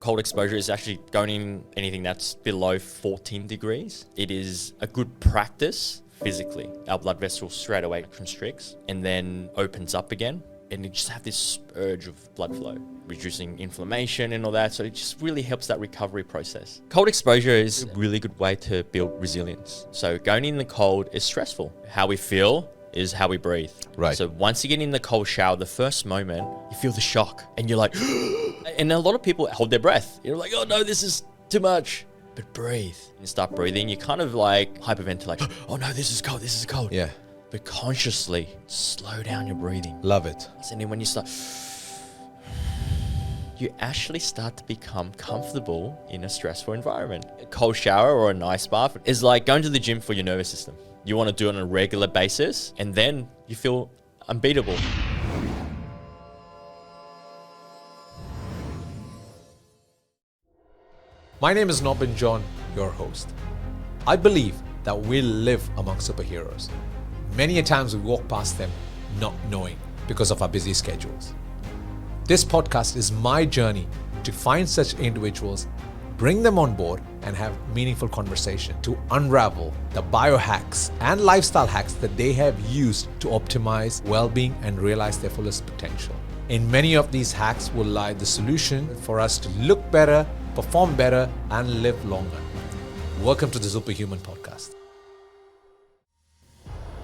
Cold exposure is actually going in anything that's below 14 degrees. It is a good practice physically. Our blood vessel straight away constricts and then opens up again. And you just have this urge of blood flow, reducing inflammation and all that. So it just really helps that recovery process. Cold exposure is a really good way to build resilience. So going in the cold is stressful. How we feel is how we breathe. Right. So once you get in the cold shower, the first moment, you feel the shock and you're like, and a lot of people hold their breath. You're like, oh no, this is too much. But breathe. You start breathing, you kind of like hyperventilate. Oh no, this is cold, this is cold. Yeah. But consciously slow down your breathing. Love it. And then when you start, you actually start to become comfortable in a stressful environment. A cold shower or an ice bath is like going to the gym for your nervous system. You want to do it on a regular basis, and then you feel unbeatable. My name is Nobin John, your host. I believe that we live among superheroes. Many a times we walk past them not knowing because of our busy schedules. This podcast is my journey to find such individuals, bring them on board, and have meaningful conversation to unravel the biohacks and lifestyle hacks that they have used to optimize well-being and realize their fullest potential. In many of these hacks will lie the solution for us to look better, perform better, and live longer. Welcome to the Zuperhuman Podcast.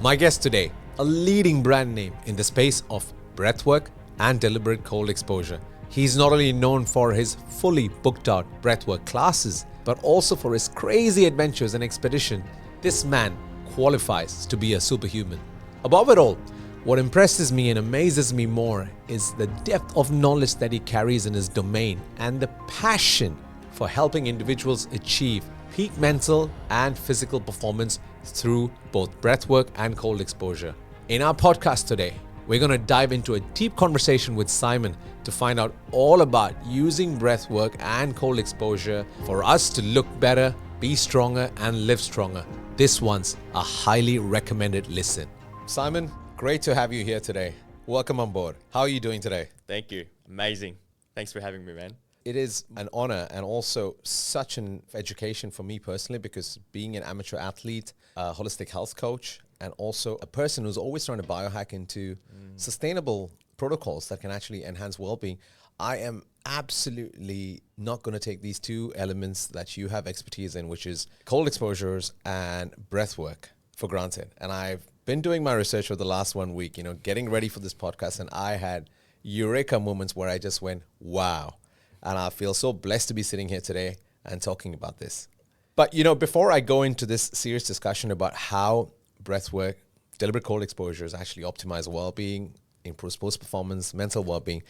My guest today, a leading brand name in the space of breathwork and deliberate cold exposure. He's not only known for his fully booked out breathwork classes, but also for his crazy adventures and expedition. This man qualifies to be a superhuman. Above it all, what impresses me and amazes me more is the depth of knowledge that he carries in his domain and the passion for helping individuals achieve peak mental and physical performance through both breathwork and cold exposure. In our podcast today, we're going to dive into a deep conversation with Simon to find out all about using breathwork and cold exposure for us to look better, be stronger, and live stronger. This one's a highly recommended listen. Simon, great to have you here today. Welcome on board. How are you doing today? Thank you. Amazing. Thanks for having me, man. It is an honor and also such an education for me personally, because being an amateur athlete, a holistic health coach, and also a person who's always trying to biohack into sustainable protocols that can actually enhance well-being, I am absolutely not going to take these two elements that you have expertise in, which is cold exposures and breath work, for granted. And I've been doing my research for the last 1 week, getting ready for this podcast, and I had eureka moments where I just went, wow. And I feel so blessed to be sitting here today and talking about this. But, before I go into this serious discussion about how breathwork, deliberate cold exposures actually optimize well-being, improve sports performance, mental well-being,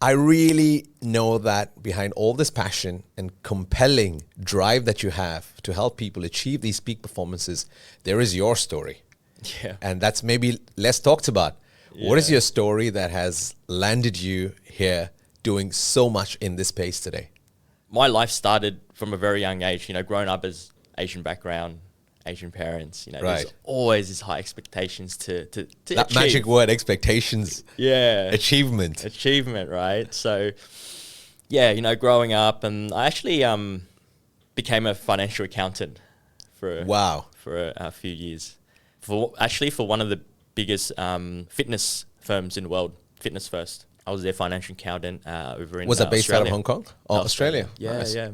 I really know that behind all this passion and compelling drive that you have to help people achieve these peak performances, there is your story. Yeah. And that's maybe less talked about. Yeah. What is your story that has landed you here doing so much in this space today? My life started from a very young age, growing up as Asian background, Asian parents, right. There's always these high expectations to that achieve. Magic word, expectations. Yeah. Achievement, right? So, yeah, growing up, and I actually became a financial accountant for a few years. For one of the biggest fitness firms in the world, Fitness First. I was their financial accountant over in Was that based Australia. out of Hong Kong? Oh, Australia. Yeah, nice. yeah.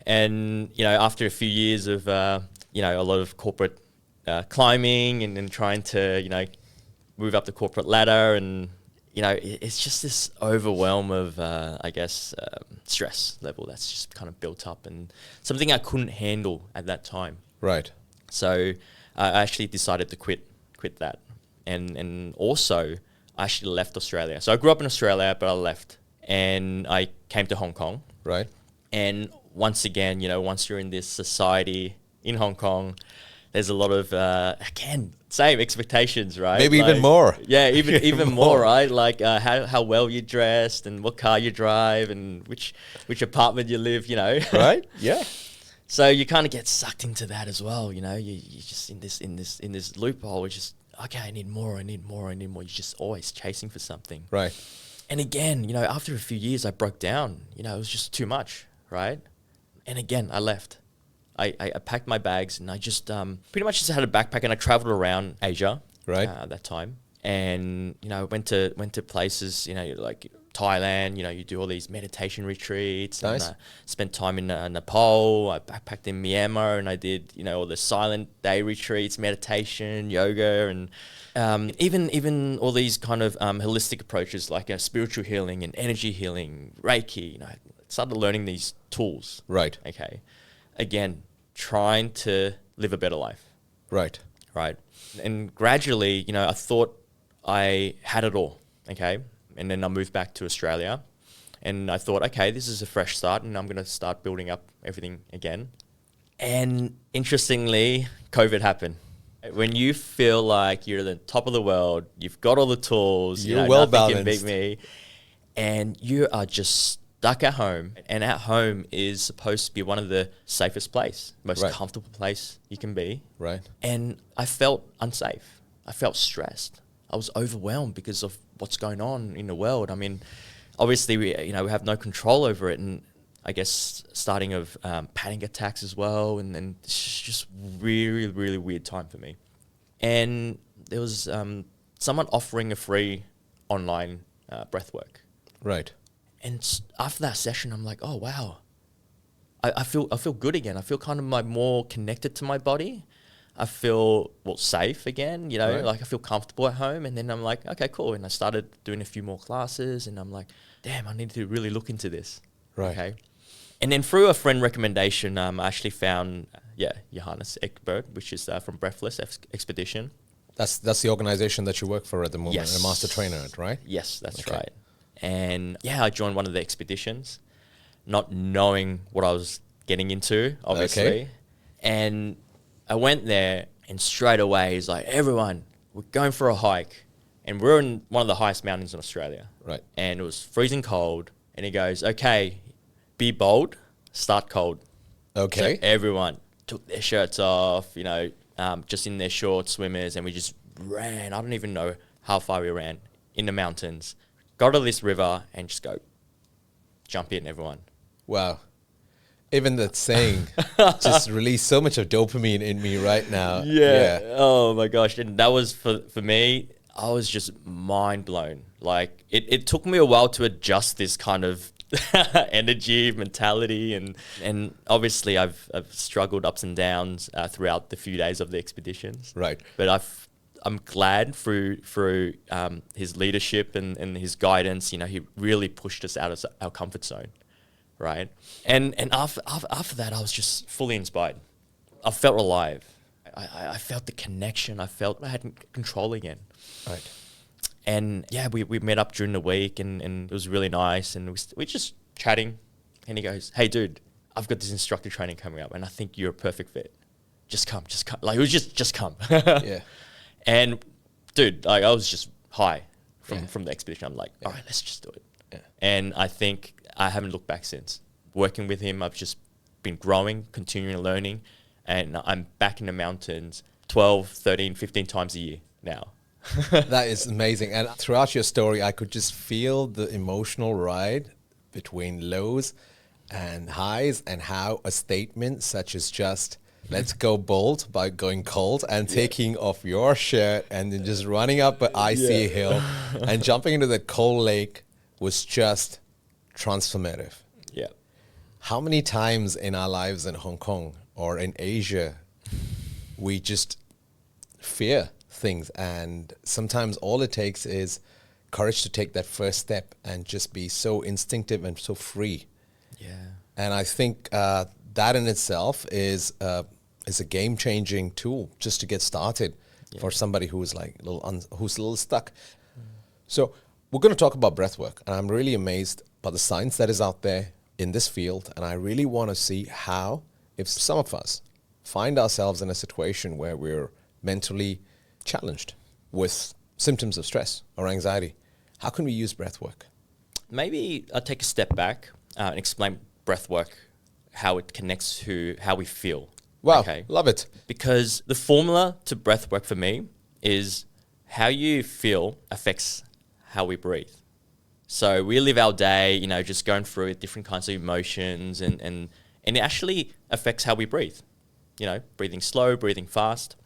And, after a few years of, a lot of corporate climbing and trying to, move up the corporate ladder, and, it's just this overwhelm of, stress level that's just kind of built up, and something I couldn't handle at that time. Right. So I actually decided to quit that. And also, I actually left Australia. So I grew up in Australia, but I left. And I came to Hong Kong. Right. And once again, once you're in this society in Hong Kong, there's a lot of, same expectations, right? Maybe even more. Yeah, even more, right? Like how well you're dressed and what car you drive and which apartment you live, Right, yeah. So you kind of get sucked into that as well, You're just in this loophole, which is, okay, I need more. You're just always chasing for something. Right. And again, after a few years, I broke down. It was just too much, right? And again, I left. I packed my bags and I just pretty much just had a backpack and I traveled around Asia at that time. And, went to places, like Thailand, you do all these meditation retreats. Nice. And spent time in Nepal. I backpacked in Myanmar and I did, all the silent day retreats, meditation, yoga, and even all these kind of holistic approaches like spiritual healing and energy healing, Reiki. I started learning these tools. Right. Okay. Again, trying to live a better life. Right. Right. And gradually, I thought I had it all. Okay. And then I moved back to Australia and I thought, okay, this is a fresh start and I'm going to start building up everything again. And interestingly, COVID happened. When you feel like you're the top of the world, you've got all the tools, you're well nothing balanced. can beat me, and you are just stuck at home. And at home is supposed to be one of the safest place, most comfortable place you can be. Right. And I felt unsafe. I felt stressed. I was overwhelmed because of what's going on in the world. I mean, obviously we have no control over it, and I guess starting of panic attacks as well, and it's just really, really weird time for me. And there was someone offering a free online breathwork. Right. And after that session, I'm like, oh wow, I feel good again. I feel kind of more connected to my body. I feel safe again. Like I feel comfortable at home. And then I'm like, okay, cool. And I started doing a few more classes, and I'm like, damn, I need to really look into this. Right. Okay. And then through a friend recommendation, I actually found, Johannes Ekberg, which is from Breathless Expedition. That's the organization that you work for at the moment, Yes. a master trainer, right? Yes, that's right. And I joined one of the expeditions, not knowing what I was getting into, obviously. Okay. And I went there, and straight away he's like, everyone, we're going for a hike. And we're in one of the highest mountains in Australia. Right. And it was freezing cold. And he goes, okay, be bold, start cold. Okay. So everyone took their shirts off, just in their shorts, swimmers, and we just ran. I don't even know how far we ran in the mountains. Got to this river and just go, jump in, everyone. Wow. Even that saying just released so much of dopamine in me right now. Yeah. Oh my gosh. And that was for me, I was just mind blown. Like it took me a while to adjust this kind of energy, mentality, and obviously I've struggled ups and downs throughout the few days of the expeditions. Right. But I'm glad through his leadership and his guidance, he really pushed us out of our comfort zone, right? And after that, I was just fully inspired. I felt alive. I felt the connection. I felt I had control again. Right. And we met up during the week and it was really nice. And we're just chatting. And he goes, hey, dude, I've got this instructor training coming up and I think you're a perfect fit. Just come. Like, it was just come. Yeah. And dude, like, I was just high from the expedition. I'm like, all right, let's just do it. Yeah. And I think I haven't looked back since. Working with him, I've just been growing, continuing learning. And I'm back in the mountains 12, 13, 15 times a year now. That is amazing. And throughout your story, I could just feel the emotional ride between lows and highs, and how a statement such as just, let's go bold by going cold and taking off your shirt and then just running up an icy hill and jumping into the cold lake was just transformative. Yeah. How many times in our lives in Hong Kong or in Asia, we just fear things, and sometimes all it takes is courage to take that first step and just be so instinctive and so free. Yeah. And I think that in itself is a game-changing tool just to get started for somebody who is like who's a little stuck. So we're going to talk about breathwork, and I'm really amazed by the science that is out there in this field, and I really want to see how, if some of us find ourselves in a situation where we're mentally challenged with symptoms of stress or anxiety, how can we use breathwork? Maybe I'll take a step back and explain breathwork, how it connects to how we feel. Wow, Okay. love it. Because the formula to breathwork for me is how you feel affects how we breathe. So we live our day, just going through different kinds of emotions, and it actually affects how we breathe. Breathing slow, breathing fast.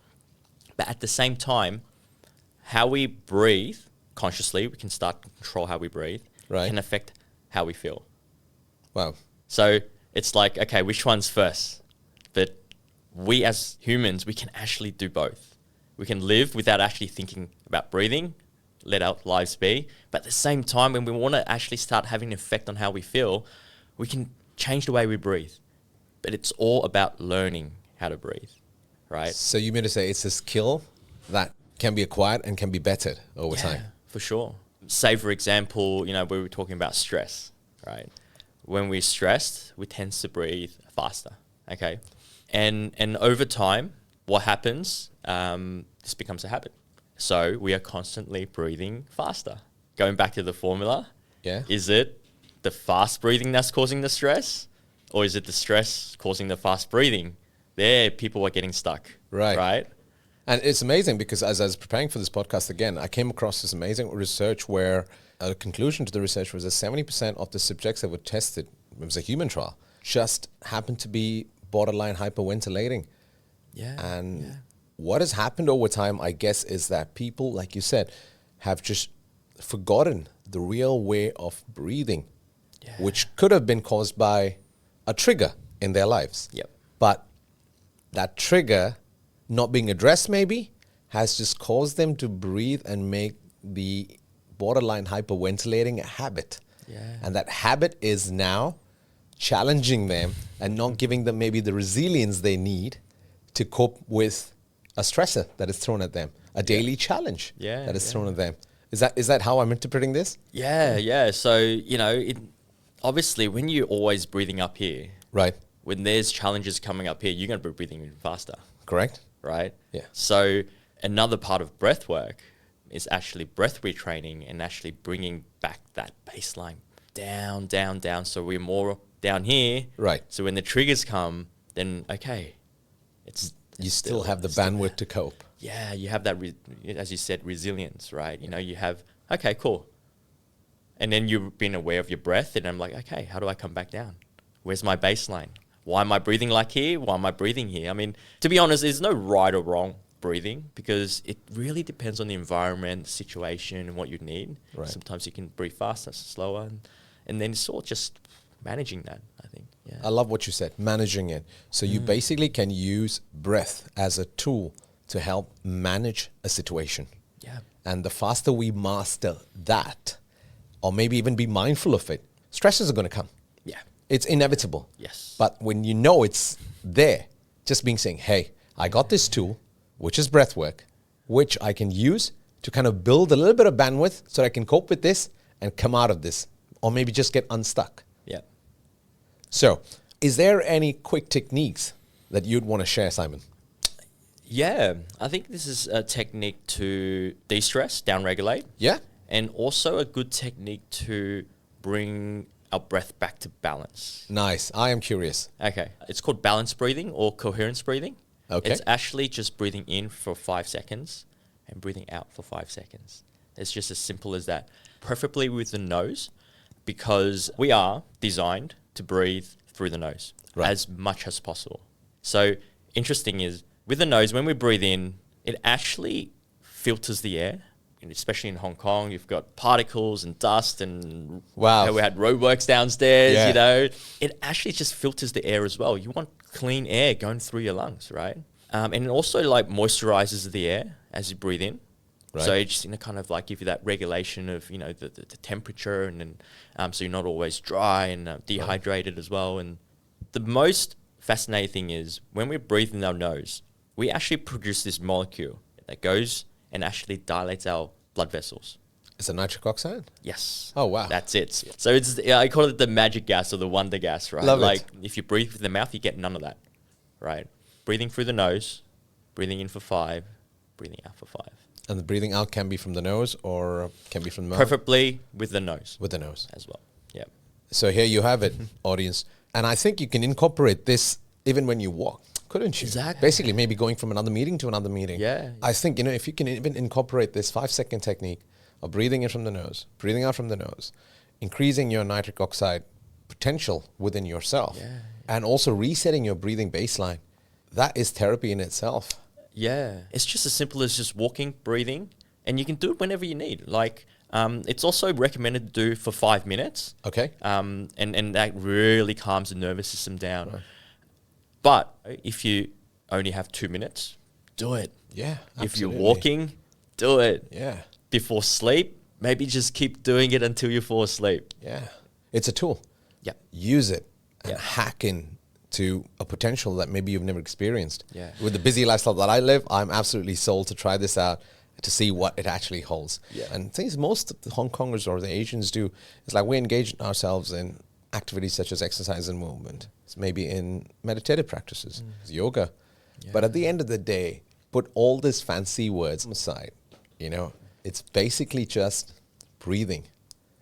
But at the same time, how we breathe consciously, we can start to control how we breathe, can affect how we feel. Wow. So it's like, okay, which one's first? But we as humans, we can actually do both. We can live without actually thinking about breathing, let our lives be. But at the same time, when we want to actually start having an effect on how we feel, we can change the way we breathe. But it's all about learning how to breathe, right? So you mean to say it's a skill that can be acquired and can be bettered over time? For sure. Say, for example, we were talking about stress, right? When we're stressed, we tend to breathe faster, okay? And over time, what happens? This becomes a habit. So we are constantly breathing faster. Going back to the formula, is it the fast breathing that's causing the stress? Or is it the stress causing the fast breathing? There, people are getting stuck, right? And it's amazing because as I was preparing for this podcast again, I came across this amazing research where a conclusion to the research was that 70% of the subjects that were tested, it was a human trial, just happened to be borderline hyperventilating. What has happened over time, I guess, is that people, like you said, have just forgotten the real way of breathing, which could have been caused by a trigger in their lives. But that trigger not being addressed maybe has just caused them to breathe and make the borderline hyperventilating a habit. And that habit is now challenging them and not giving them maybe the resilience they need to cope with a stressor that is thrown at them, a daily challenge that is thrown at them. Is that how I'm interpreting this? So, obviously when you're always breathing up here, when there's challenges coming up here, you're going to be breathing even faster. Correct. Right? So another part of breath work is actually breath retraining and actually bringing back that baseline down, down, down. So we're more down here. So when the triggers come, then, okay, you still have the bandwidth to cope. You have that, as you said, resilience, right? You have, okay, cool. And then you've been aware of your breath, and I'm like, okay, how do I come back down? Where's my baseline? Why am I breathing like here? Why am I breathing here? I mean, to be honest, there's no right or wrong breathing because it really depends on the environment, the situation, and what you need. Sometimes you can breathe faster, slower, and then it's all just managing that, I think. I love what you said, managing it. So you basically can use breath as a tool to help manage a situation. And the faster we master that, or maybe even be mindful of it, stresses are going to come. It's inevitable. But when you know it's there, just saying, hey, I got this tool, which is breath work, which I can use to kind of build a little bit of bandwidth so I can cope with this and come out of this, or maybe just get unstuck. So, is there any quick techniques that you'd want to share, Simon? I think this is a technique to de-stress, down-regulate. And also a good technique to bring our breath back to balance. Nice. I am curious. Okay. It's called balance breathing or coherence breathing. Okay. It's actually just breathing in for 5 seconds and breathing out for 5 seconds. It's just as simple as that. Preferably with the nose, because we are designed to breathe through the nose as much as possible. So interesting is with the nose, when we breathe in, it actually filters the air. And especially in Hong Kong, you've got particles and dust and we had roadworks downstairs, It actually just filters the air as well. You want clean air going through your lungs, right? And it also moisturizes the air as you breathe in. So it just kind of give you that regulation of the temperature, and then so you're not always dry and dehydrated as well. And the most fascinating thing is when we breathe in our nose, we actually produce this molecule that goes and actually dilates our blood vessels. It's a nitric oxide? Yes. Oh, wow. That's it. So it's I call it the magic gas or the wonder gas, right? Love it. If you breathe with the mouth, you get none of that, right? Breathing through the nose, breathing in for 5, breathing out for 5. And the breathing out can be from the nose or can be from the mouth? Preferably with the nose. With the nose. As well, So here you have it, audience. And I think you can incorporate this even when you walk, couldn't you? Exactly. Basically, maybe going from another meeting to another meeting. Yeah. I think, if you can even incorporate this 5-second technique of breathing in from the nose, breathing out from the nose, increasing your nitric oxide potential within yourself, and also resetting your breathing baseline, that is therapy in itself. Yeah. It's just as simple as just walking, breathing, and you can do it whenever you need. Like, it's also recommended to do for 5 minutes. Okay. And that really calms the nervous system down. Right. But if you only have 2 minutes, do it. Yeah. If you're absolutely. walking, do it. Yeah. Before sleep, maybe just keep doing it until you fall asleep. Yeah. It's a tool. Yeah. Use it and Yeah. hack in to a potential that maybe you've never experienced. Yeah. With the busy lifestyle that I live, I'm absolutely sold to try this out to see what it actually holds. Yeah. And things most of the Hong Kongers or the Asians do is like we engage ourselves in activities such as exercise and movement. It's maybe in meditative practices, it's yoga. Yeah. But at the end of the day, put all these fancy words aside. You know, it's basically just breathing,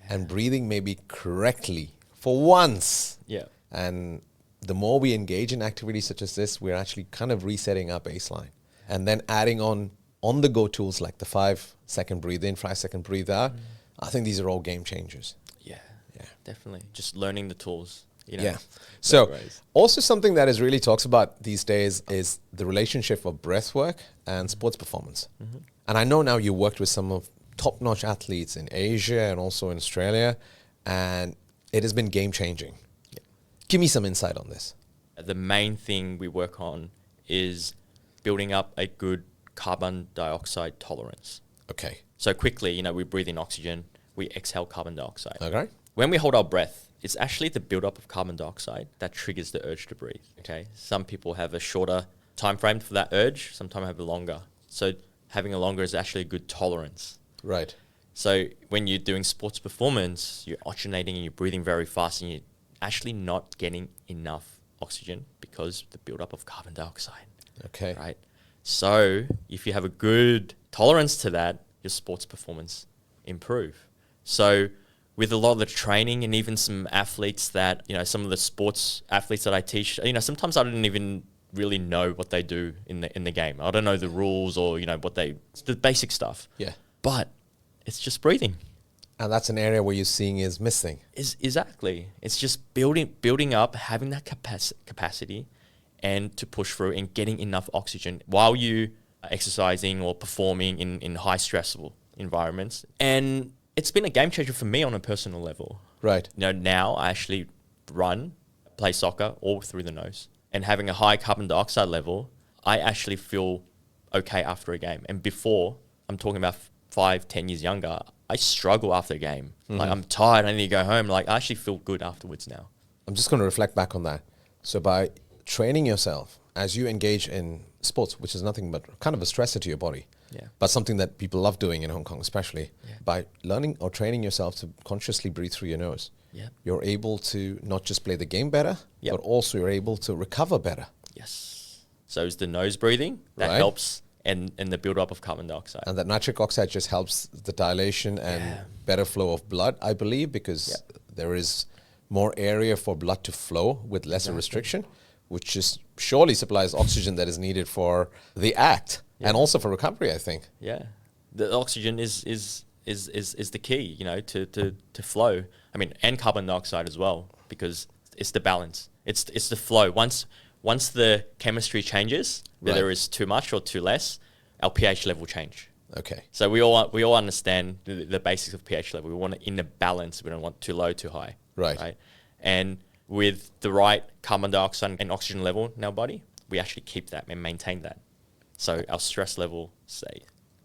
and breathing maybe correctly for once. Yeah. And the more we engage in activities such as this, we're actually kind of resetting our baseline, and then adding on the go tools like the 5-second breathe in, 5-second breathe out. I think these are all game changers. Yeah. Yeah. Definitely. Just learning the tools. You know, Yeah. So ways. also something that is really talks about these days is the relationship of breathwork and sports performance. And I know now you worked with some of top-notch athletes in Asia and also in Australia, and it has been game changing. Yeah. Give me some insight on this. The main thing we work on is building up a good carbon dioxide tolerance. Okay. So quickly, you know, we breathe in oxygen, we exhale carbon dioxide. Okay. When we hold our breath, it's actually the buildup of carbon dioxide that triggers the urge to breathe. Okay. Some people have a shorter time frame for that urge, sometimes have a longer. So having a longer is actually a good tolerance. Right. So when you're doing sports performance, you're oxygenating and you're breathing very fast and you're actually not getting enough oxygen because the buildup of carbon dioxide. Okay. Right. So if you have a good tolerance to that, your sports performance improve. So with a lot of the training and even some athletes that, you know, some of the sports athletes that I teach, you know, sometimes I don't even really know what they do in the game. I don't know the rules or, you know, the basic stuff. Yeah. But it's just breathing. And that's an area where you're seeing is missing. Exactly. It's just building up, having that capacity and to push through and getting enough oxygen while you are exercising or performing in high stressful environments. And it's been a game changer for me on a personal level. Right. You know, now I actually run, play soccer all through the nose. And having a high carbon dioxide level, I actually feel okay after a game. And before, I'm talking about 5-10 years younger, I struggle after a game. Like, I'm tired, I need to go home. Like, I actually feel good afterwards now. I'm just going to reflect back on that. So by training yourself as you engage in sports, which is nothing but kind of a stressor to your body, Yeah. but something that people love doing in Hong Kong especially, Yeah. by learning or training yourself to consciously breathe through your nose, Yeah. you're able to not just play the game better, Yep. but also you're able to recover better. Yes. So is the nose breathing. That Right. helps. And the build-up of carbon dioxide. And that nitric oxide just helps the dilation and Yeah. better flow of blood, I believe, because Yep. there is more area for blood to flow with lesser restriction, which just surely supplies oxygen that is needed for the act and also for recovery, I think. Yeah. The oxygen is the key, you know, to flow. I mean, and carbon dioxide as well, because it's the balance. It's the flow. Once the chemistry changes, whether Right. it's too much or too less, our pH level change. Okay. So we all understand the basics of pH level. We want it in a balance. We don't want too low, too high. Right. And with the right carbon dioxide and oxygen level in our body, we actually keep that and maintain that. So our stress level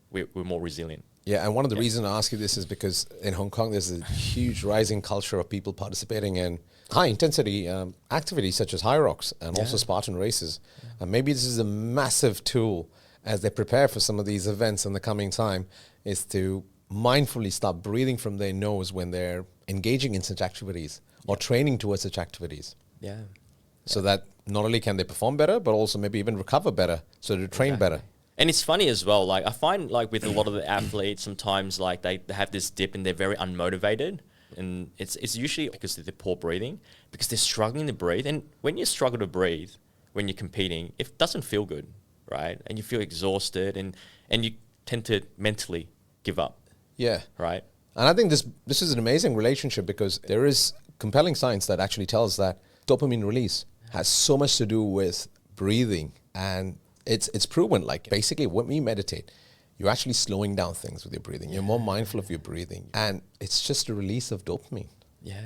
we're more resilient. Yeah, and one of the reasons I ask you this is because in Hong Kong, there's a huge rising culture of people participating in high-intensity activities such as high rocks and also Spartan races. And maybe this is a massive tool as they prepare for some of these events in the coming time, is to mindfully start breathing from their nose when they're engaging in such activities or training towards such activities. Yeah. So that not only can they perform better, but also maybe even recover better, so to train better. And it's funny as well, like I find like with a lot of the athletes, sometimes like they have this dip and they're very unmotivated. And it's usually because of the poor breathing, because they're struggling to breathe. And when you struggle to breathe, when you're competing, it doesn't feel good, right? And you feel exhausted and you tend to mentally give up. Yeah. right? And I think this is an amazing relationship because there is compelling science that actually tells that dopamine release has so much to do with breathing. And it's proven, like basically when we meditate, you're actually slowing down things with your breathing. You're more mindful of your breathing. And it's just a release of dopamine. Yeah.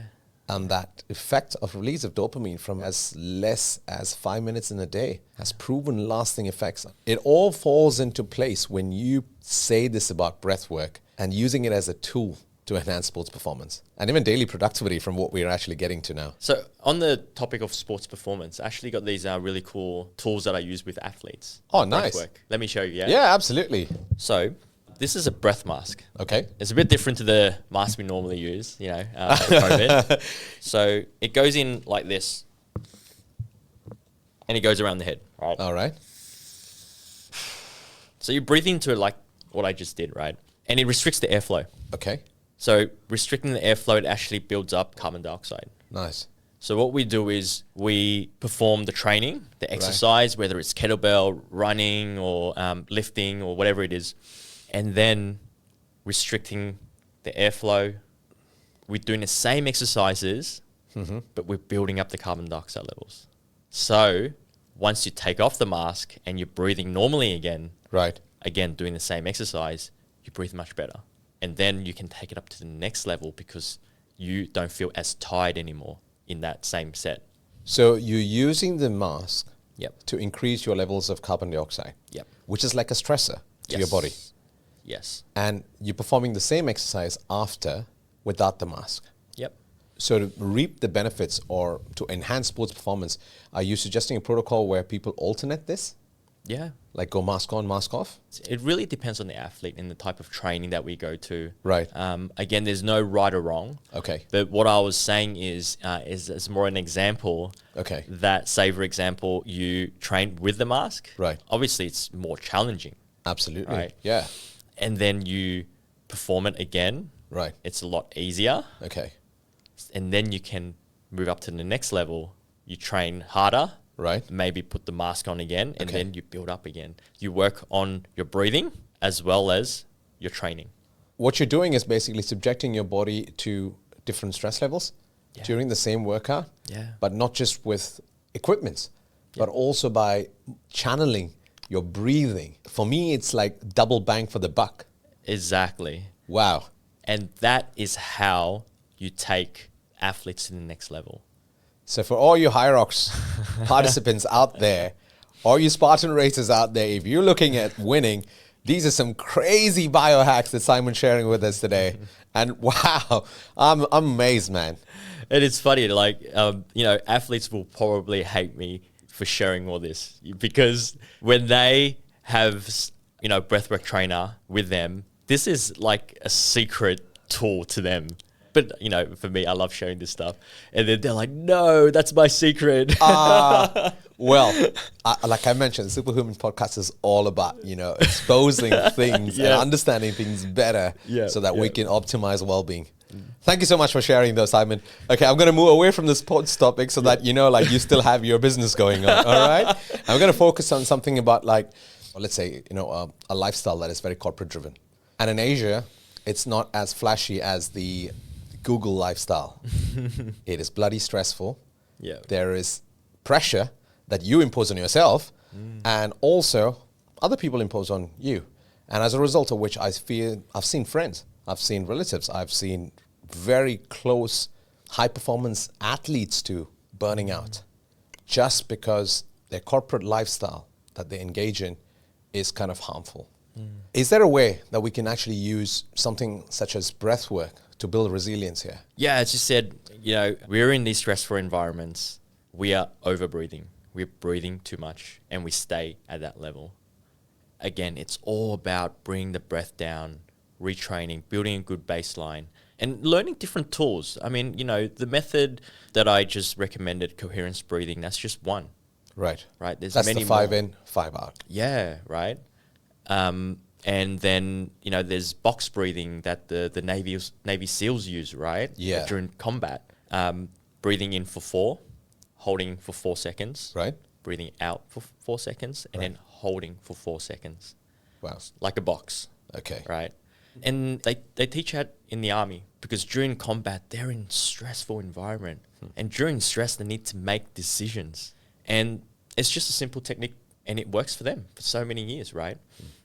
And that effect of release of dopamine from as less as 5 minutes in a day has proven lasting effects. It all falls into place when you say this about breath work and using it as a tool to enhance sports performance and even daily productivity from what we're actually getting to now. So on the topic of sports performance, I actually got these really cool tools that I use with athletes. Oh, nice. Breathwork. Let me show you. Yeah. Yeah, absolutely. So this is a breath mask. Okay. It's a bit different to the mask we normally use, for COVID. So it goes in like this, and it goes around the head, right? All right. So you breathe into it like what I just did, right? And it restricts the airflow. Okay. So restricting the airflow, it actually builds up carbon dioxide. Nice. So what we do is we perform the training, the exercise, whether it's kettlebell, running, or lifting, or whatever it is, and then restricting the airflow. We're doing the same exercises, but we're building up the carbon dioxide levels. So once you take off the mask and you're breathing normally again, Right. again, doing the same exercise, you breathe much better. And then you can take it up to the next level because you don't feel as tired anymore in that same set. So you're using the mask Yep. to increase your levels of carbon dioxide, Yep. which is like a stressor to your Yes. body. Yes. And you're performing the same exercise after without the mask. Yep. So to reap the benefits or to enhance sports performance, are you suggesting a protocol where people alternate this? Yeah. Like go mask on, mask off? It really depends on the athlete and the type of training that we go to. Right. Again, there's no right or wrong. Okay. But what I was saying is more an example. Okay. That, say, for example, you train with the mask. Right. Obviously, it's more challenging. Absolutely. Right. Yeah. And then you perform it again. Right. It's a lot easier. Okay. And then you can move up to the next level. You train harder. Right. Maybe put the mask on again, and Okay. then you build up again. You work on your breathing as well as your training. What you're doing is basically subjecting your body to different stress levels during the same workout. Yeah. But not just with equipment, but also by channeling your breathing. For me, it's like double bang for the buck. Exactly. Wow. And that is how you take athletes to the next level. So for all you Hyrox participants out there, all you Spartan racers out there, if you're looking at winning, these are some crazy biohacks that Simon's sharing with us today. And wow, I'm amazed, man. And it's funny, like, athletes will probably hate me for sharing all this because when they have, breathwork trainer with them, this is like a secret tool to them. But, for me, I love sharing this stuff. And then they're like, no, that's my secret. Well, like I mentioned, the Zuperhuman Podcast is all about, exposing things and understanding things better so that we can optimize well-being. Thank you so much for sharing those, Simon. Okay, I'm going to move away from the sports topic so that, you still have your business going on, all right? I'm going to focus on something about let's say, a lifestyle that is very corporate driven. And in Asia, it's not as flashy as the Google lifestyle. It is bloody stressful. Yeah. There is pressure that you impose on yourself and also other people impose on you. And as a result of which I've seen friends, I've seen relatives, I've seen very close high performance athletes to burning out just because their corporate lifestyle that they engage in is kind of harmful. Is there a way that we can actually use something such as breath work to build resilience here? Yeah, as you said, we're in these stressful environments. We are over breathing. We're breathing too much and we stay at that level. Again, it's all about bringing the breath down, retraining, building a good baseline and learning different tools. I mean, the method that I just recommended, coherence breathing, that's just one. Right. Right. There's That's many the 5 more. in, 5 out. Yeah, right. And then, there's box breathing that the Navy SEALs use, right? Yeah. During combat. Breathing in for 4, holding for 4 seconds. Right. Breathing out for 4 seconds, and then holding for 4 seconds. Wow. Like a box, Okay. right? And they teach that in the army because during combat, they're in stressful environment. And during stress, they need to make decisions. And it's just a simple technique and it works for them for so many years, right?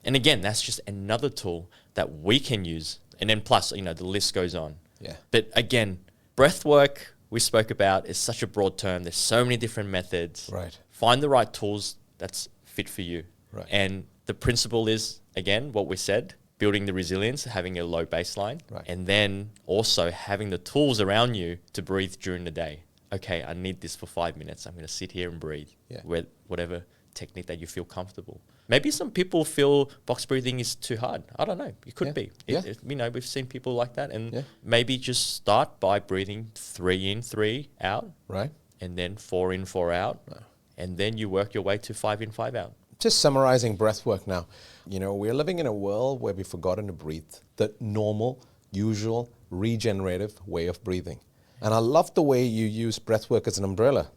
And again, that's just another tool that we can use. And then plus, the list goes on. Yeah. But again, breath work we spoke about is such a broad term. There's so many different methods. Right. Find the right tools that's fit for you. Right. And the principle is, again, what we said, building the resilience, having a low baseline, Right. and then also having the tools around you to breathe during the day. Okay, I need this for 5 minutes. I'm going to sit here and breathe. Yeah. Whatever technique that you feel comfortable. Maybe some people feel box breathing is too hard. I don't know. It could be. We've seen people like that. And maybe just start by breathing 3 in, 3 out. Right. And then 4 in, 4 out. Wow. And then you work your way to 5 in, 5 out. Just summarizing breath work now. We're living in a world where we've forgotten to breathe the normal, usual, regenerative way of breathing. And I love the way you use breath work as an umbrella.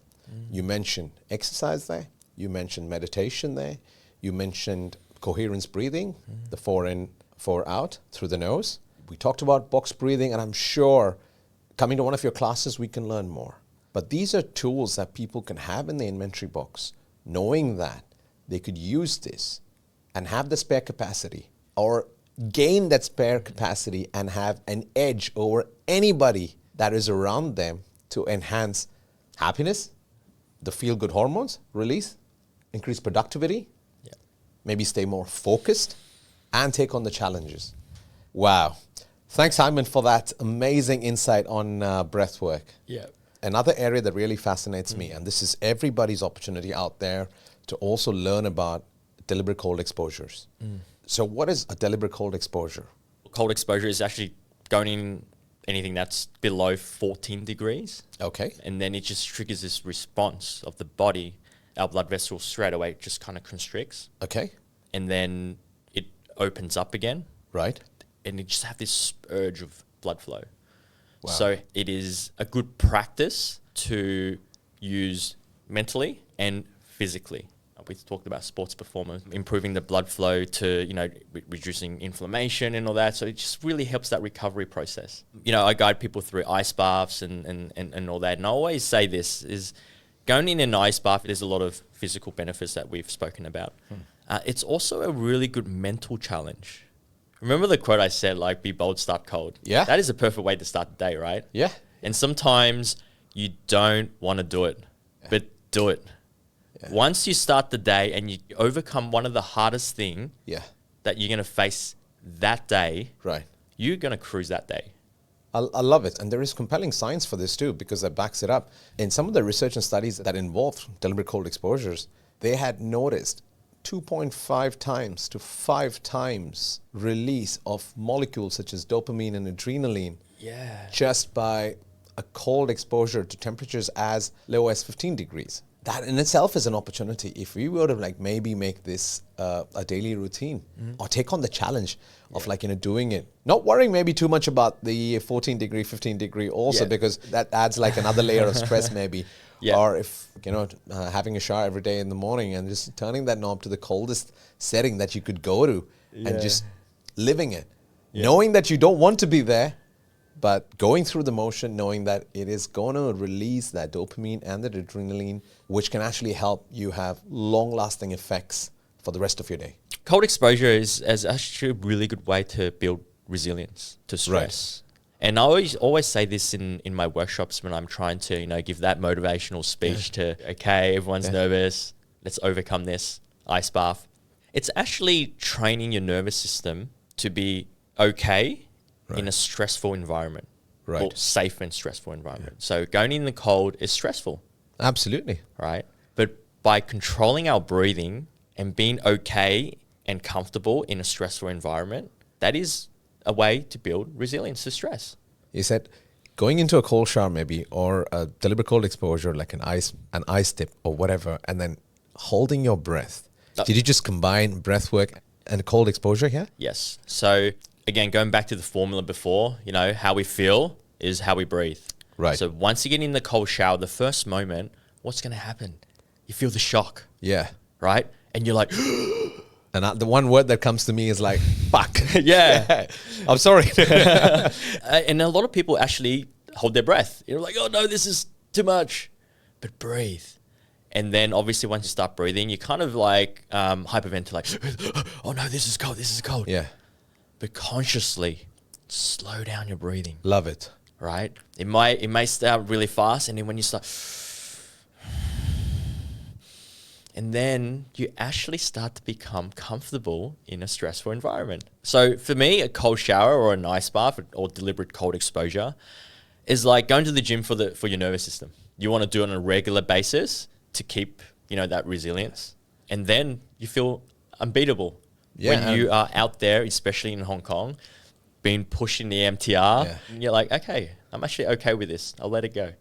You mentioned exercise there. You mentioned meditation there. You mentioned coherence breathing, the 4 in, 4 out through the nose. We talked about box breathing, and I'm sure coming to one of your classes, we can learn more. But these are tools that people can have in the inventory box, knowing that they could use this and have the spare capacity or gain that spare capacity and have an edge over anybody that is around them to enhance happiness, the feel-good hormones release, increase productivity, maybe stay more focused, and take on the challenges. Wow. Thanks, Simon, for that amazing insight on breath work. Yeah. Another area that really fascinates me, and this is everybody's opportunity out there to also learn about deliberate cold exposures. So what is a deliberate cold exposure? Cold exposure is actually going in anything that's below 14 degrees. Okay. And then it just triggers this response of the body. Our blood vessels straight away just kind of constricts. Okay. And then it opens up again. Right. And you just have this urge of blood flow. Wow. So it is a good practice to use mentally and physically. We talked about sports performance, improving the blood flow to, reducing inflammation and all that. So it just really helps that recovery process. I guide people through ice baths and all that. And I always say this is going in an ice bath, there's a lot of physical benefits that we've spoken about. It's also a really good mental challenge. Remember the quote I said, be bold, start cold? Yeah. That is a perfect way to start the day, right? Yeah. And sometimes you don't want to do it, but do it. Yeah. Once you start the day and you overcome one of the hardest thing that you're going to face that day, right, you're going to cruise that day. I love it. And there is compelling science for this too, because that backs it up. In some of the research and studies that involved deliberate cold exposures, they had noticed 2.5 times to 5 times release of molecules such as dopamine and adrenaline just by a cold exposure to temperatures as low as 15 degrees. That in itself is an opportunity. If we were to maybe make this a daily routine or take on the challenge of doing it, not worrying maybe too much about the 14 degree, 15 degree also because that adds another layer of stress maybe. Or if, having a shower every day in the morning and just turning that knob to the coldest setting that you could go to and just living it, knowing that you don't want to be there, but going through the motion, knowing that it is going to release that dopamine and the adrenaline, which can actually help you have long-lasting effects for the rest of your day. Cold exposure is actually a really good way to build resilience to stress. Right. And I always say this in my workshops when I'm trying to give that motivational speech to, okay, everyone's nervous, let's overcome this, ice bath. It's actually training your nervous system to be okay in a stressful environment, or safe and stressful environment. So going in the cold is stressful. Absolutely. Right? But by controlling our breathing and being okay and comfortable in a stressful environment, that is a way to build resilience to stress. You said going into a cold shower maybe, or a deliberate cold exposure like an ice dip or whatever, and then holding your breath. Did you just combine breath work and cold exposure here? Yes. So again, going back to the formula before, how we feel is how we breathe. Right. So once you get in the cold shower, the first moment, what's going to happen? You feel the shock. Yeah. Right? And you're like, And the one word that comes to me is like, fuck. Yeah. I'm sorry. And a lot of people actually hold their breath. You're like, oh no, this is too much. But breathe. And then obviously once you start breathing, you kind of like hyperventilate. Oh no, this is cold. This is cold. Yeah. But consciously slow down your breathing. Love it. Right? It may start really fast, and then when you start, and then you actually start to become comfortable in a stressful environment. So for me, a cold shower or an ice bath or deliberate cold exposure is like going to the gym for your nervous system. You want to do it on a regular basis to keep, that resilience. And then you feel unbeatable. Yeah, when you are out there, especially in Hong Kong, being pushed in the MTR, and you're like, okay, I'm actually okay with this. I'll let it go.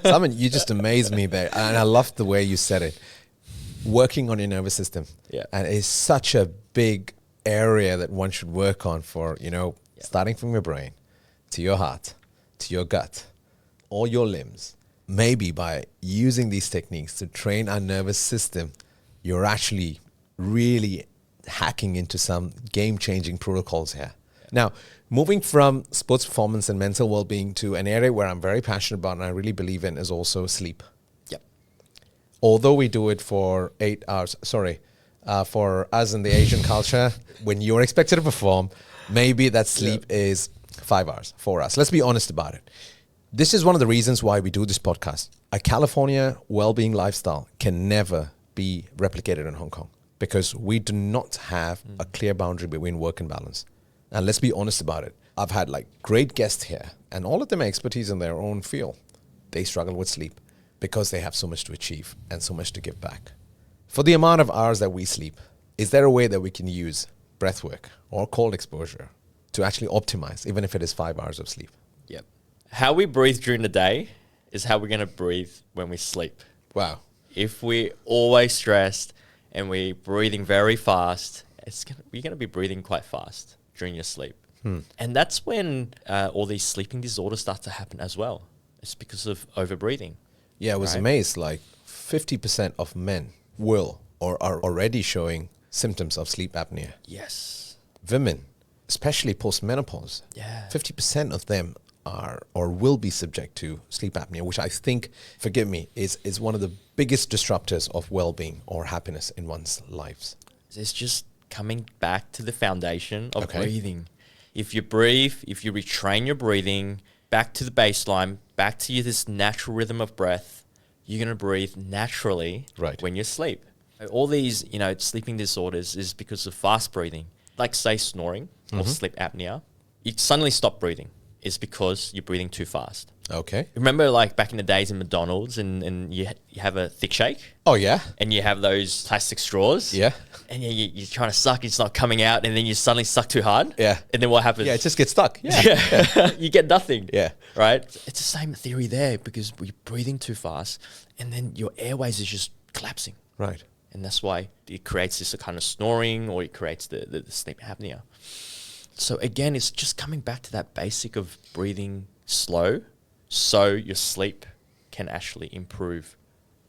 Simon, you just amaze me there. And I love the way you said it. Working on your nervous system. Yeah. And it's such a big area that one should work on for, starting from your brain to your heart, to your gut, all your limbs. Maybe by using these techniques to train our nervous system, you're actually really hacking into some game-changing protocols here. Now, moving from sports performance and mental well-being to an area where I'm very passionate about and I really believe in is also sleep. Yep. Although we do it for 8 hours, for us in the Asian culture, when you're expected to perform, maybe that sleep is 5 hours, 4 hours. Let's be honest about it. This is one of the reasons why we do this podcast. A California well-being lifestyle can never be replicated in Hong Kong because we do not have a clear boundary between work and balance. And let's be honest about it. I've had great guests here and all of them have expertise in their own field. They struggle with sleep because they have so much to achieve and so much to give back. For the amount of hours that we sleep, is there a way that we can use breathwork or cold exposure to actually optimize, even if it is 5 hours of sleep? Yep. How we breathe during the day is how we're going to breathe when we sleep. Wow. If we're always stressed and we're breathing very fast, you're going to be breathing quite fast during your sleep. And that's when all these sleeping disorders start to happen as well. It's because of overbreathing. Yeah, I was amazed. 50% of men will or are already showing symptoms of sleep apnea. Yes. Women, especially post-menopause, 50% of them are or will be subject to sleep apnea, which I think, forgive me, is one of the biggest disruptors of well-being or happiness in one's lives. It's just coming back to the foundation of breathing. If you breathe, if you retrain your breathing back to the baseline, back to this natural rhythm of breath, you're going to breathe naturally when you sleep. All these, sleeping disorders is because of fast breathing, like say snoring or sleep apnea. You suddenly stop breathing. Is because you're breathing too fast. Okay. Remember back in the days in McDonald's and you have a thick shake? Oh, yeah. And you have those plastic straws? Yeah. And you're trying to suck, it's not coming out, and then you suddenly suck too hard? Yeah. And then what happens? Yeah, it just gets stuck. Yeah. You get nothing. Yeah. Right? It's the same theory there because you're breathing too fast and then your airways is just collapsing. Right. And that's why it creates this kind of snoring or it creates the sleep apnea. So again, it's just coming back to that basic of breathing slow so your sleep can actually improve,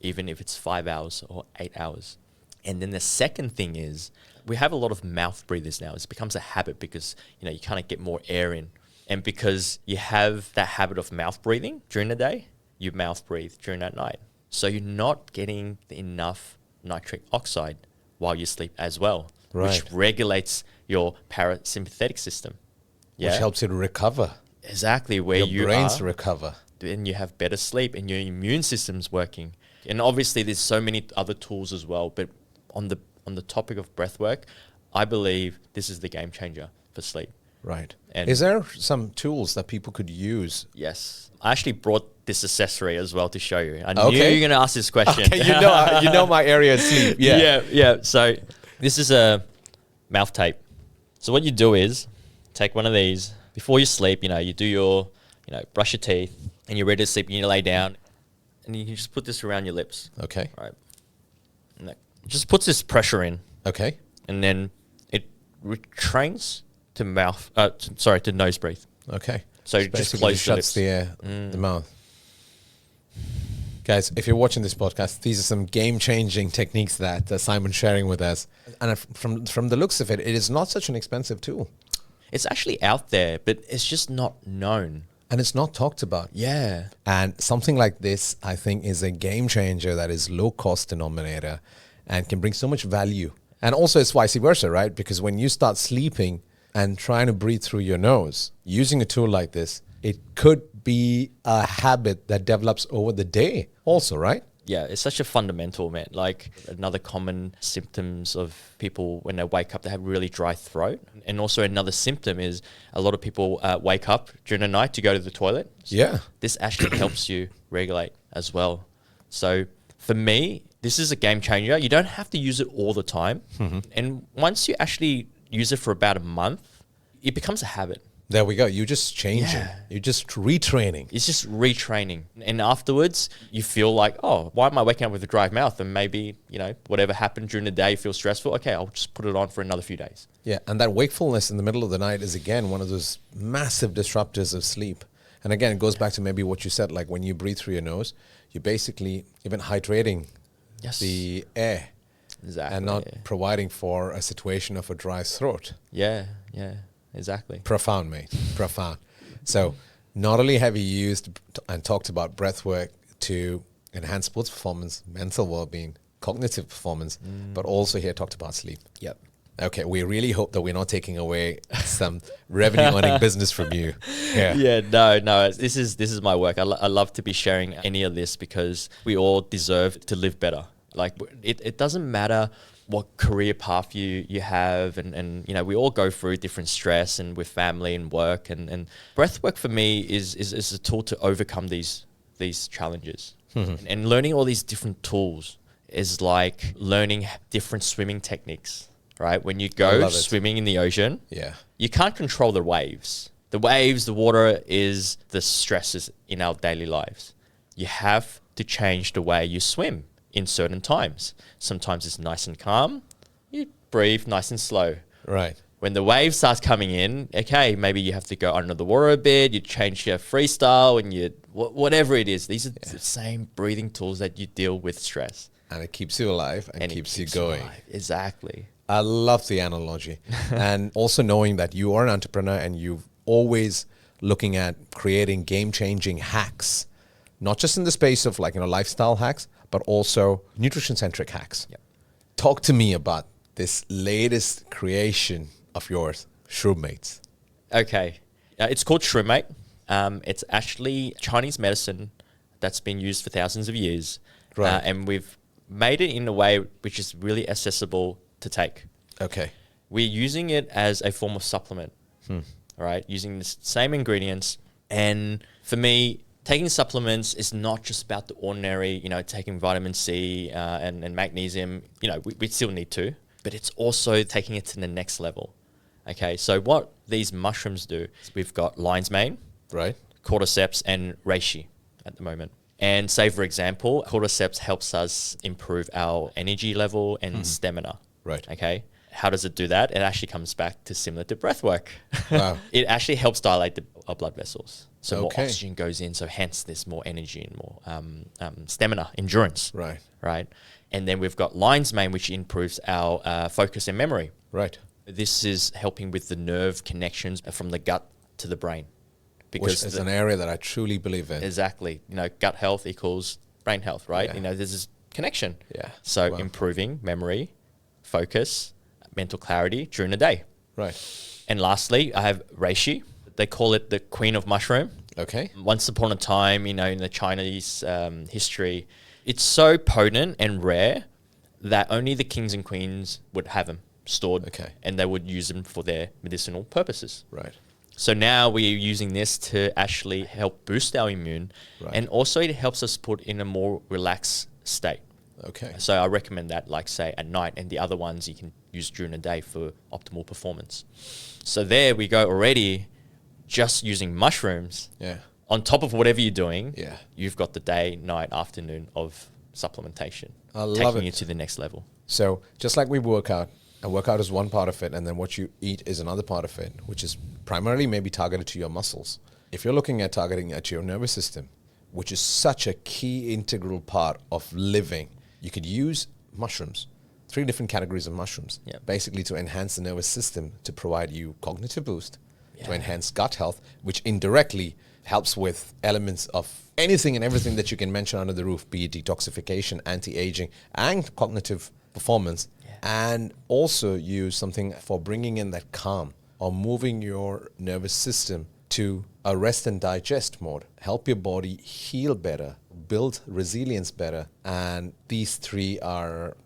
even if it's 5 hours or 8 hours. And then the second thing is we have a lot of mouth breathers now. It becomes a habit because, you kind of get more air in. And because you have that habit of mouth breathing during the day, you mouth breathe during that night. So you're not getting enough nitric oxide while you sleep as well, which regulates your parasympathetic system. Which helps you to recover. Exactly. Where your brains recover. Then you have better sleep and your immune system's working. And obviously there's so many other tools as well. But on the topic of breath work, I believe this is the game changer for sleep. Right. And is there some tools that people could use? Yes. I actually brought this accessory as well to show you. I knew you were going to ask this question. Okay, you know my area of sleep. Yeah. So this is a mouth tape. So what you do is take one of these before you sleep, you do your, brush your teeth and you're ready to sleep and you lay down and you can just put this around your lips. Okay. Right. And that just puts this pressure in. Okay. And then it retrains to to nose breathe. Okay. So it just closes shuts the air, the mouth. Guys, if you're watching this podcast, these are some game-changing techniques that Simon's sharing with us. And from the looks of it, it is not such an expensive tool. It's actually out there, but it's just not known. And it's not talked about. Yeah. And something like this, I think, is a game changer that is low cost denominator and can bring so much value. And also it's vice versa, right? Because when you start sleeping and trying to breathe through your nose, using a tool like this, it could be a habit that develops over the day also, right? Yeah, it's such a fundamental, man. Like another common symptoms of people when they wake up, they have really dry throat. And also another symptom is a lot of people wake up during the night to go to the toilet. So Yeah. this actually helps you regulate as well. So for me, this is a game changer. You don't have to use it all the time. And once you actually use it for about a month, it becomes a habit. There we go. You're just changing. Yeah. You're just retraining. It's just retraining. And afterwards, you feel like, oh, why am I waking up with a dry mouth? And maybe, whatever happened during the day feels stressful. Okay, I'll just put it on for another few days. Yeah, and that wakefulness in the middle of the night is, again, one of those massive disruptors of sleep. And again, it goes back to maybe what you said, like when you breathe through your nose, you're basically even hydrating the air. Exactly. And not providing for a situation of a dry throat. Yeah, exactly. Profound, mate. Profound. So not only have you used and talked about breath work to enhance sports performance, mental well-being, cognitive performance, but also here talked about sleep. Yep. Okay, we really hope that we're not taking away some revenue-earning business from you. Yeah, no. This is my work. I love to be sharing any of this because we all deserve to live better. Like it doesn't matter what career path you have and we all go through different stress and with family and work and breath work for me is a tool to overcome these challenges. And learning all these different tools is like learning different swimming techniques, right? When you go swimming in the ocean, you can't control the waves. The waves, the water is the stresses in our daily lives. You have to change the way you swim in certain times. Sometimes it's nice and calm. You breathe nice and slow. Right. When the wave starts coming in, okay, maybe you have to go under the water a bit. You change your freestyle and whatever it is. These are the same breathing tools that you deal with stress. And it keeps you alive and keeps you going. Exactly. I love the analogy. And also knowing that you are an entrepreneur and you're always looking at creating game-changing hacks, not just in the space of lifestyle hacks, but also nutrition-centric hacks. Yep. Talk to me about this latest creation of yours, Shroommate. Okay. It's called Shroommate. It's actually Chinese medicine that's been used for thousands of years. Right. And we've made it in a way which is really accessible to take. Okay. We're using it as a form of supplement, right? Using the same ingredients. And for me, taking supplements is not just about the ordinary, taking vitamin C and magnesium. We still need to, but it's also taking it to the next level. Okay, so what these mushrooms do is we've got lion's mane, Right. cordyceps, and reishi at the moment. And say, for example, cordyceps helps us improve our energy level and stamina. Right. Okay. How does it do that? It actually comes back to similar to breath work. Wow. It actually helps dilate our blood vessels. So more Okay. oxygen goes in, so hence there's more energy and more stamina, endurance. Right. Right. And then we've got lion's mane, which improves our focus and memory. Right. This is helping with the nerve connections from the gut to the brain. Which is an area that I truly believe in. Exactly. Gut health equals brain health, right? Yeah. There's this connection. Yeah. So Wow. improving memory, focus, mental clarity during the day. Right. And lastly, I have reishi. They call it the queen of mushroom. Okay. Once upon a time, in the Chinese history, it's so potent and rare that only the kings and queens would have them stored. Okay. And they would use them for their medicinal purposes. Right. So now we're using this to actually help boost our immune. Right. And also it helps us put in a more relaxed state. Okay. So I recommend that, say, at night, and the other ones you can use during the day for optimal performance. So there we go already, just using mushrooms. Yeah. On top of whatever you're doing, Yeah. you've got the day, night, afternoon of supplementation. I love taking it. you to the next level. So just like we work out, and workout is one part of it, and then what you eat is another part of it, which is primarily maybe targeted to your muscles. If you're looking at targeting at your nervous system, which is such a key integral part of living. You could use mushrooms, 3 different categories of mushrooms, basically to enhance the nervous system, to provide you cognitive boost, to enhance gut health, which indirectly helps with elements of anything and everything that you can mention under the roof, be it detoxification, anti-aging, and cognitive performance. And also use something for bringing in that calm or moving your nervous system to a rest and digest mode, help your body heal better, build resilience better. And these 3 are,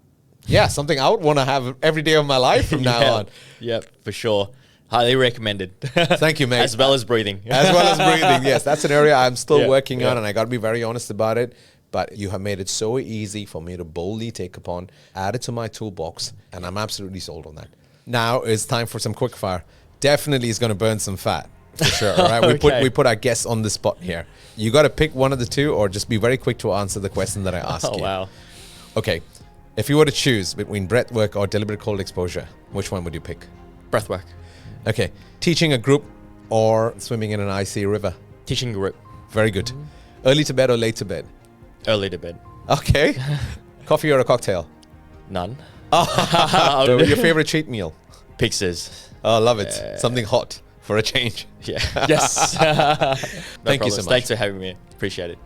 something I would want to have every day of my life from now on. Yep, for sure. Highly recommended. Thank you, mate. As well as breathing. As well as breathing, yes. That's an area I'm still working on, and I got to be very honest about it. But you have made it so easy for me to boldly take upon, add it to my toolbox, and I'm absolutely sold on that. Now it's time for some quickfire. Definitely is going to burn some fat, for sure. All right, we put our guests on the spot here. You got to pick one of the 2, or just be very quick to answer the question that I ask you. Oh, wow. Okay, if you were to choose between breathwork or deliberate cold exposure, which one would you pick? Breathwork. Okay, teaching a group or swimming in an icy river? Teaching group. Very good. Early to bed or late to bed? Early to bed. Okay. Coffee or a cocktail? None. Your favorite cheat meal? Pizzas. Oh, love it. Something hot for a change. Yeah. Yes. No Thank you so problems. much. Thanks for having me. Appreciate it.